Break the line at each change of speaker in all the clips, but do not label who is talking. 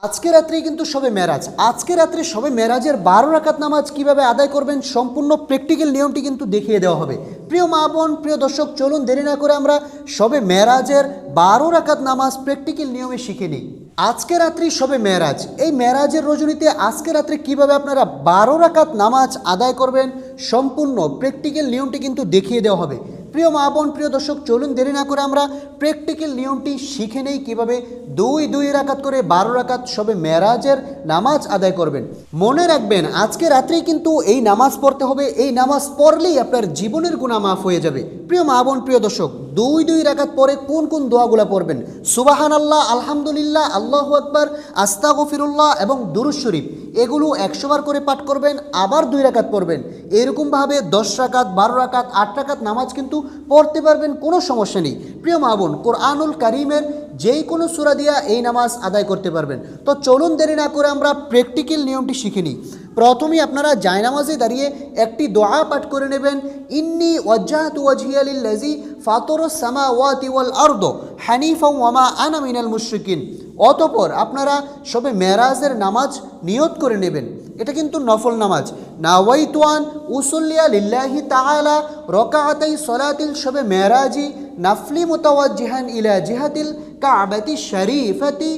আজকে রাত্রে কিন্তু শবে মেরাজ। আজকে রাত্রে শবে মেরাজের 12 রাকাত নামাজ কিভাবে আদায় করবেন সম্পূর্ণ প্র্যাকটিক্যাল নিয়মটি কিন্তু দেখিয়ে দেওয়া হবে। প্রিয় মা বোন, প্রিয় দর্শক, চলুন দেরি না করে আমরা শবে মেরাজের 12 রাকাত নামাজ প্র্যাকটিক্যাল নিয়মে শিখে নিই। আজকে রাত্রি শবে মেরাজ, এই মেরাজের রজনীতে আজকে রাত্রে কিভাবে আপনারা 12 রাকাত নামাজ আদায় করবেন সম্পূর্ণ প্র্যাকটিক্যাল নিয়মটি কিন্তু দেখিয়ে দেওয়া হবে। প্রিয় মা বোন, প্রিয় দর্শক, চলুন দেরি না করে আমরা প্র্যাকটিক্যাল নিয়মটি শিখে নেই কীভাবে দুই রাকাত করে 12 রাকাত শবে মেরাজের নামাজ আদায় করবেন। মনে রাখবেন আজকে রাত্রেই কিন্তু এই নামাজ পড়তে হবে। এই নামাজ পড়লেই আপনার জীবনের গুনাহ মাফ হয়ে যাবে। প্রিয় মা বোন, প্রিয় দর্শক, দুই রাকাত পরে কোন কোন দোয়াগুলো পড়বেন? সুবহানাল্লাহ, আলহামদুলিল্লাহ, আল্লাহু আকবার, আস্তাগফিরুল্লাহ এবং দুরূদ শরীফ, এগুলো 100 বার করে পাঠ করবেন। আবার 2 রাকাত পড়বেন। এরকমভাবে 10 রাকাত, 12 রাকাত, 8 রাকাত নামাজ কিন্তু পড়তে পারবেন, কোনো সমস্যা নেই। প্রিয় মা বোন, কোরআনুল কারীমের যেই কোনো সূরা দিয়া এই নামাজ আদায় করতে পারবেন। তো চলুন দেরি না করে আমরা প্র্যাকটিক্যাল নিয়মটি শিখে নিই। প্রথমেই আপনারা জায়নামাজে দাঁড়িয়ে একটি দোয়া পাঠ করে নেবেন। ইন্নী ওয়াজ্জাহতু ওয়াজহিয়া লিল্লাযী ফাতারাস সামাওয়াতি ওয়াল আরদ হানিফাও ওয়া মা আনা মিনাল মুশরিকিন। অতঃপর আপনারা শবে মেরাজের নামাজ নিয়ত করে নেবেন। এটা কিন্তু নফল নামাজ। নাওয়াইতু আন উসল্লিয়া লিল্লাহি তাআলা রাকাতাই সলাতিল শবে মেরাজি নাফলি মুতাওয়াজ্জিহান ইলা জিহাতিল কাবাতি শরীফাতি।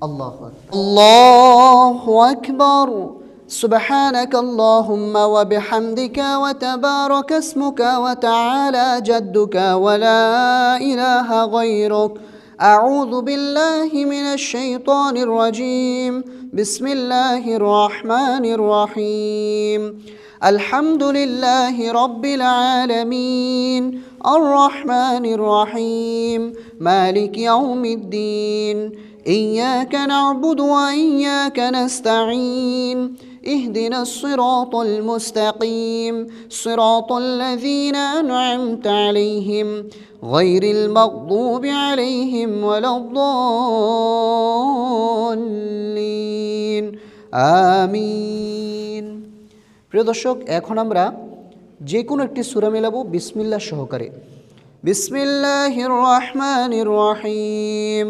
আল্লাহু আকবার। سبحانك اللهم وبحمدك وتبارك اسمك وتعالى جدك ولا إله غيرك أعوذ بالله من الشيطان الرجيم بسم الله الرحمن الرحيم الحمد لله رب العالمين الرحمن الرحيم مالك يوم الدين إياك نعبد وإياك نستعين اهدنا الصراط المستقيم صراط الذين أنعمت عليهم غير المغضوب عليهم ولا الضالين آمين। প্রিয় দর্শক, এখন আমরা যে কোনো একটি সূরা মেলাবো বিসমিল্লাহ সহকারে। বিসমিল্লাহির রহমানির রহিম।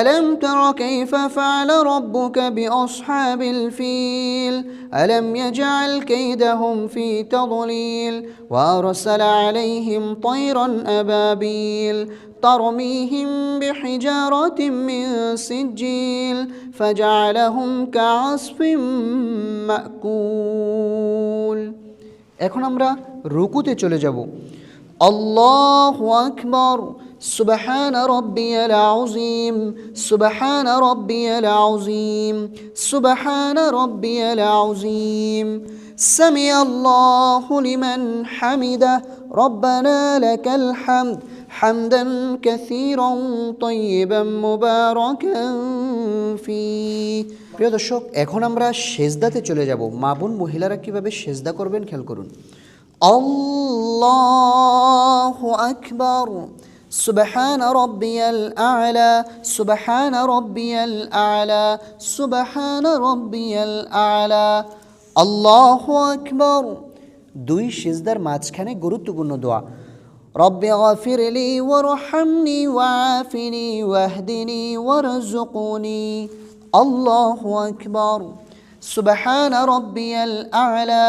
ألم تر كيف فعل ربك بأصحاب الفيل ألم يجعل كيدهم في تضليل وأرسل عليهم طيرا أبابيل ترميهم بحجارة من سجيل فجعلهم كعصف مأكول। এখন আমরা রুকুতে চলে যাব। আল্লাহু আকবার। سبحان ربي العظيم سبحان ربي العظيم سبحان ربي العظيم سمع الله لمن حمده ربنا لك الحمد حمدا كثيرا طيبا مباركا فيه। প্রিয় দর্শক, এখন আমরা সেজদাতে চলে যাব। মা বোন মহিলারা কিভাবে সেজদা করবেন খেয়াল করুন। আল্লাহু আকবার। سبحان ربي الأعلى سبحان ربي الأعلى سبحان ربي الأعلى الله أكبر। দুই সিজদার মাঝখানে গুরুত্বপূর্ণ দোয়া। ربي اغفر لي وارحمني وعافني واهدني وارزقني الله أكبر। سبحان ربي الأعلى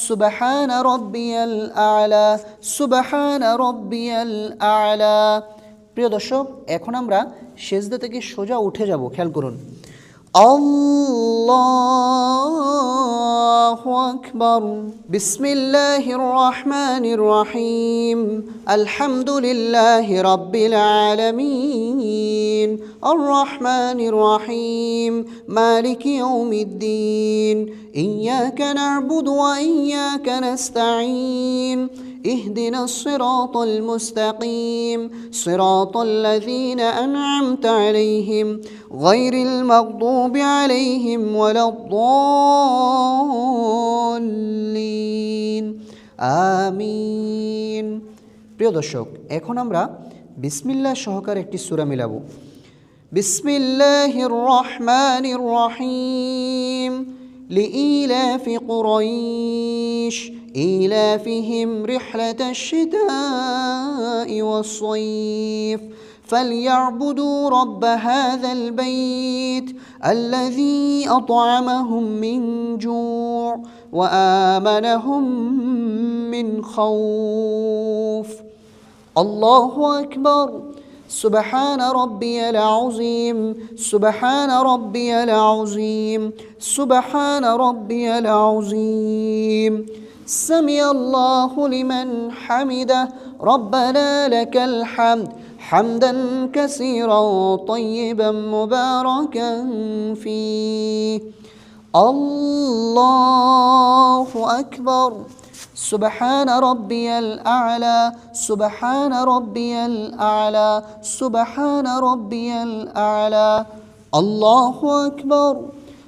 سبحان ربي الأعلى سبحان ربي الأعلى। প্রিয় দর্শক, এখন আমরা সেজদা থেকে সোজা উঠে যাব, খেয়াল করুন। আল্লাহু আকবার। বিসমিল্লাহির রহমানির রহিম আলহামদুলিল্লাহি রাব্বিল আলামিন আর রহমানির রহিম মালিকি ইয়াউমিদ্দিন ইয়াকা না'বুদু ওয়া ইয়াকা নাস্তাঈন اهدنا الصراط المستقيم صراط الذين أنعمت عليهم غير المغضوب عليهم ولا الضالين آمين। প্রিয় দর্শক, এখন আমরা বিসমিল্লাহ সহকারে একটি সূরা মিলাবো। বিসমিল্লাহির রহমানির রহিম। لإيلاف قريش إيلافهم رحلة الشتاء والصيف فليعبدوا رب هذا البيت الذي أطعمهم من جوع وآمنهم من خوف الله أكبر سبحان ربي العظيم سبحان ربي العظيم سبحان ربي العظيم سمع الله لمن حمده ربنا لك الحمد حمدا كثيرا طيبا مباركا فيه الله أكبر سبحان ربي الأعلى سبحان ربي الأعلى سبحان ربي الأعلى الله أكبر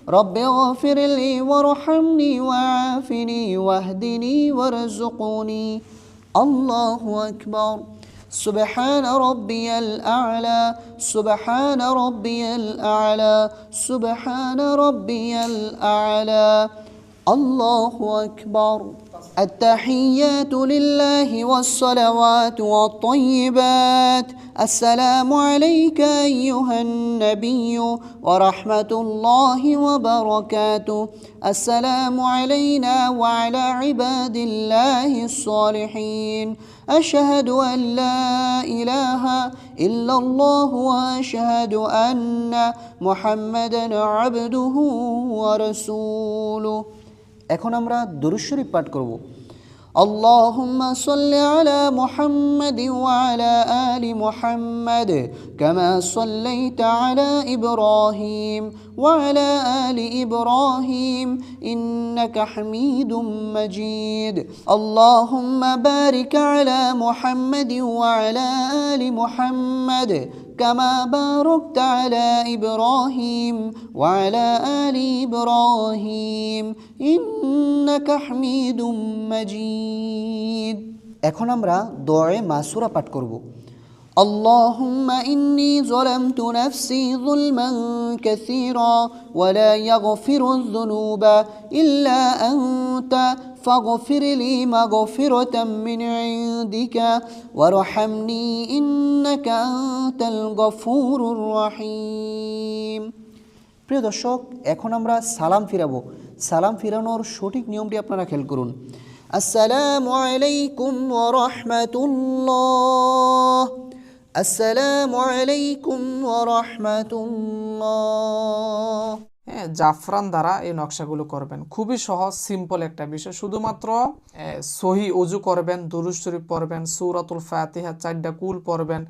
رب اغفر لي وارحمني وعافني واهدني وارزقني الله أكبر سبحان ربي الأعلى سبحان ربي الأعلى سبحان ربي الأعلى الله أكبر التحيات لله والصلوات والطيبات السلام عليك أيها النبي ورحمة الله وبركاته السلام علينا وعلى عباد الله الصالحين أشهد أن لا إله إلا الله وأشهد أن محمدا عبده ورسوله এখন আমরা দুরূদ শরীফ পাঠ করব اللهم صل على محمد وعلى آل محمد كما صليت على إبراهيم وعلى آل إبراهيم إنك حميد مجيد اللهم بارك على محمد وعلى آل محمد كما باركت على إبراهيم وعلى آل إبراهيم إنك حميد مجيد এখন আমরা দোয়া মাসুরা পাঠ করব اللهم إني ظلمت نفسي ظلما كثيرا ولا يغفر الذنوب إلا أنت فاغفر لي مغفرة من عندك وارحمني إنك أنت الغفور الرحيم প্রিয় দর্শক এখন আমরা সালাম ফিরাবো সালাম ফিরানোর সঠিক নিয়মটি আপনারা খেয়াল করুন আসসালামু আলাইকুম ওয়া রাহমাতুল্লাহ আসসালামু আলাইকুম ওয়া রাহমাতুল্লাহ
জাফরান দ্বারা এই নকশাগুলো করবেন খুবই সহজ সিম্পল একটা বিষয় শুধুমাত্র সহি ওযু করবেন দুরূদ শরীফ পড়বেন সূরাতুল ফাতিহা 4টা কুল পড়বেন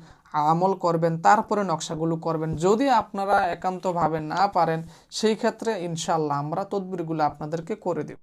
আমল করবেন তারপরে নকশাগুলো করবেন যদি আপনারা একান্তভাবে না পারেন সেই ক্ষেত্রে ইনশাআল্লাহ আমরা তদবিরগুলো আপনাদেরকে করে দেব